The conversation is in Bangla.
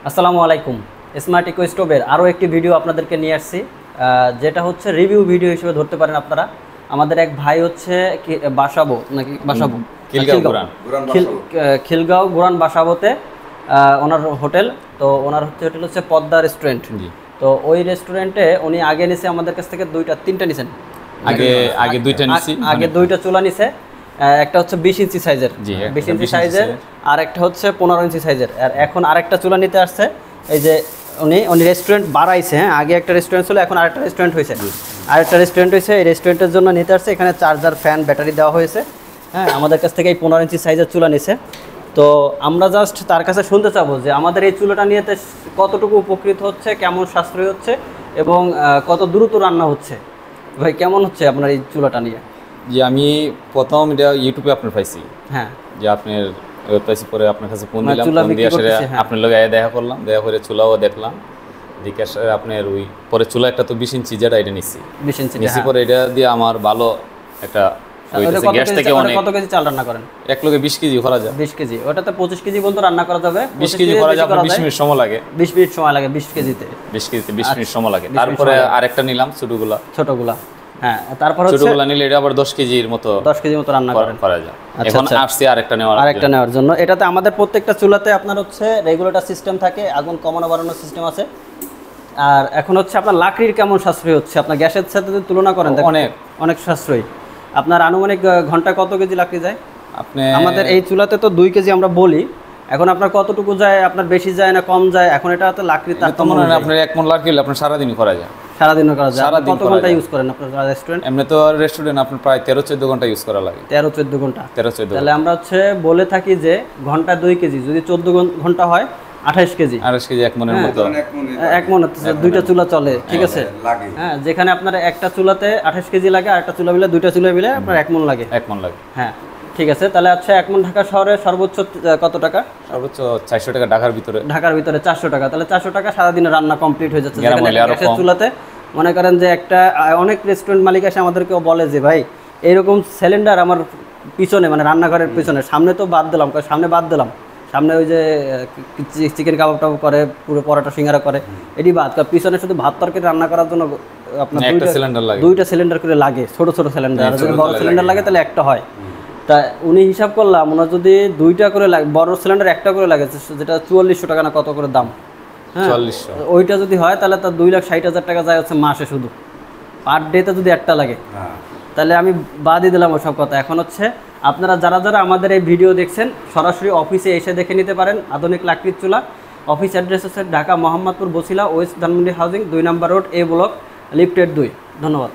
আসসালামু আলাইকুম। স্মার্ট ইকো স্টোভের আরও একটি ভিডিও আপনাদেরকে নিয়ে আসছি, যেটা হচ্ছে রিভিউ ভিডিও হিসেবে ধরতে পারেন আপনারা। আমাদের এক ভাই হচ্ছে খিলগাঁও গুরান বাসাবোতে ওনার হোটেল। তো ওনার হোটেল হচ্ছে পদ্মা রেস্টুরেন্ট। তো ওই রেস্টুরেন্টে উনি আগে নিছে আমাদের কাছ থেকে তিনটা নিছেন। আগে দুইটা চুলা নিছে। একটা হচ্ছে 20 ইঞ্চি সাইজের, 20 ইঞ্চি সাইজের, আর একটা হচ্ছে 15 ইঞ্চি সাইজের। আর এখন আরেকটা চুলা নিতে আসছে। এই যে উনি রেস্টুরেন্ট বাড়াইছে। হ্যাঁ, আগে একটা রেস্টুরেন্ট ছিল, এখন আরেকটা রেস্টুরেন্ট হয়েছে। আরেকটা রেস্টুরেন্ট হয়েছে, এই রেস্টুরেন্টের জন্য নিতে আসছে। এখানে চার্জার, ফ্যান, ব্যাটারি দেওয়া হয়েছে। হ্যাঁ, আমাদের কাছ থেকে এই 15 ইঞ্চি সাইজের চুলা নিছে। তো আমরা জাস্ট তার কাছে শুনতে চাবো যে আমাদের এই চুলাটা নিয়ে কতটুকু উপকৃত হচ্ছে, কেমন সাশ্রয় হচ্ছে এবং কত দ্রুত রান্না হচ্ছে। ভাই, কেমন হচ্ছে আপনার এই চুলাটা নিয়ে? যে আমি প্রথম এটা ইউটিউবে আপনার পাইছি। হ্যাঁ, যে আপনার পাইছি, পরে আপনার কাছে ফোন দিলাম, ফোন দিয়ে আসলে আপনার লগে দেখা করলাম, দেখা করে চুলাও দেখলাম, দেখে আসলে আপনার ওই পরে চুলা একটা তো 20 ইঞ্চি যেটা এটা নিচ্ছি, 20 ইঞ্চি নিচ্ছি। পরে এটা দিয়ে আমার ভালো একটা গ্যাস থেকে অনেক। কত কেজি চাল রান্না করেন? এক লোকে 20 কেজি করা যায়। 20 কেজি, ওটাতে 25 কেজি পর্যন্ত রান্না করা যাবে। 20 কেজি করা যায়, 20 মিনিট সময় লাগে। 20 মিনিট সময় লাগে 20 কেজিতে। 20 কেজিতে 20 মিনিট সময় লাগে। তারপরে আরেকটা নিলাম ছোটগুলা। হ্যাঁ, তারপর হচ্ছে ছোটগুলা নিলে এটা আবার 10 কেজির মতো রান্না করা যায়। এখন আসছে আরেকটা নেওয়ার জন্য। এটাতে আমাদের প্রত্যেকটা চুলাতে আপনার হচ্ছে রেগুলেটর সিস্টেম থাকে, আগুন কমানো বাড়ানোর সিস্টেম আছে। আর এখন হচ্ছে আপনার লাকড়ির কেমন সাশ্রয় হচ্ছে আপনার গ্যাসের সাথে যদি তুলনা করেন? অনেক সাশ্রয়ী। আপনার আনুমানিক ঘন্টা কত কেজি লাকড়ি যায়? আমাদের এই চুলাতে তো 2 কেজি আমরা বলি। এখন আপনার কতটুকু যায়? আপনার বেশি যায় না কম যায়? এখন এটা তো লাকড়ি আপনার 1 মণ লাকড়ি আপনার সারাদিন করা যায়। সারাদিনও করা যায়। কত ঘন্টা ইউজ করেন আপনার রেস্টুরেন্ট? এমনি তো রেস্টুরেন্ট আপনার প্রায় 13-14 ঘন্টা ইউজ করা লাগে। 13-14 ঘন্টা। তাহলে আমরা হচ্ছে বলে থাকি যে ঘন্টা 2 কেজি, যদি 14 ঘন্টা হয় 28 কেজি। 1 মণের মতো। 1 মণ হচ্ছে দুইটা চুলা চলে, ঠিক আছে? হ্যাঁ, যেখানে আপনার একটা চুলাতে 28 কেজি লাগে, আর একটা চুলা মিলে, দুইটা চুলা মিলে আপনার 1 মণ লাগে। 1 মণ লাগে। হ্যাঁ, ঠিক আছে। তাহলে আচ্ছা, 1 মণ ঢাকা শহরে সর্বোচ্চ কত টাকা? সর্বোচ্চ 400 টাকা ঢাকার ভিতরে। 400 টাকা। তাহলে 400 টাকা সারাদিনে রান্না কমপ্লিট হয়ে যাচ্ছে। গ্যাসের চুলাতে মনে করেন যে অনেক রেস্টুরেন্ট মালিক এসে আমাদেরকেও বলে যে ভাই, এরকম সিলিন্ডার আমার পিছনে, মানে রান্নাঘরের পিছনে, সামনে তো বাদ দিলাম, সামনে ওই যে চিকেন কাবাব টাবাব করে, পুরো পরোটা সিঙ্গারা করে, এটি বাদ, পিছনে শুধু ভাত তরকারি রান্না করার জন্য আপনার দুইটা সিলিন্ডার করে লাগে, ছোট সিলিন্ডার। আর যদি বড় সিলিন্ডার লাগে তাহলে একটা হয়। তা উনি হিসাব করলাম, ওনার যদি 2টা করে লাগে, বড় সিলিন্ডার একটা করে লাগে, যেটা 4400 টাকা না কত করে দাম। হ্যাঁ, ওইটা যদি হয় তাহলে তার 2,60,000 টাকা যায় হচ্ছে মাসে, শুধু পার ডেতে যদি একটা লাগে। তাহলে আমি বাদই দিলাম ওসব কথা। এখন হচ্ছে আপনারা যারা আমাদের এই ভিডিও দেখছেন, সরাসরি অফিসে এসে দেখে নিতে পারেন আধুনিক লাকড়ির চুলা। অফিস অ্যাড্রেস হচ্ছে Dhaka Mohammadpur Bosila, west Dhanmondi housing, 2 number road, A block, lifted 2। ধন্যবাদ।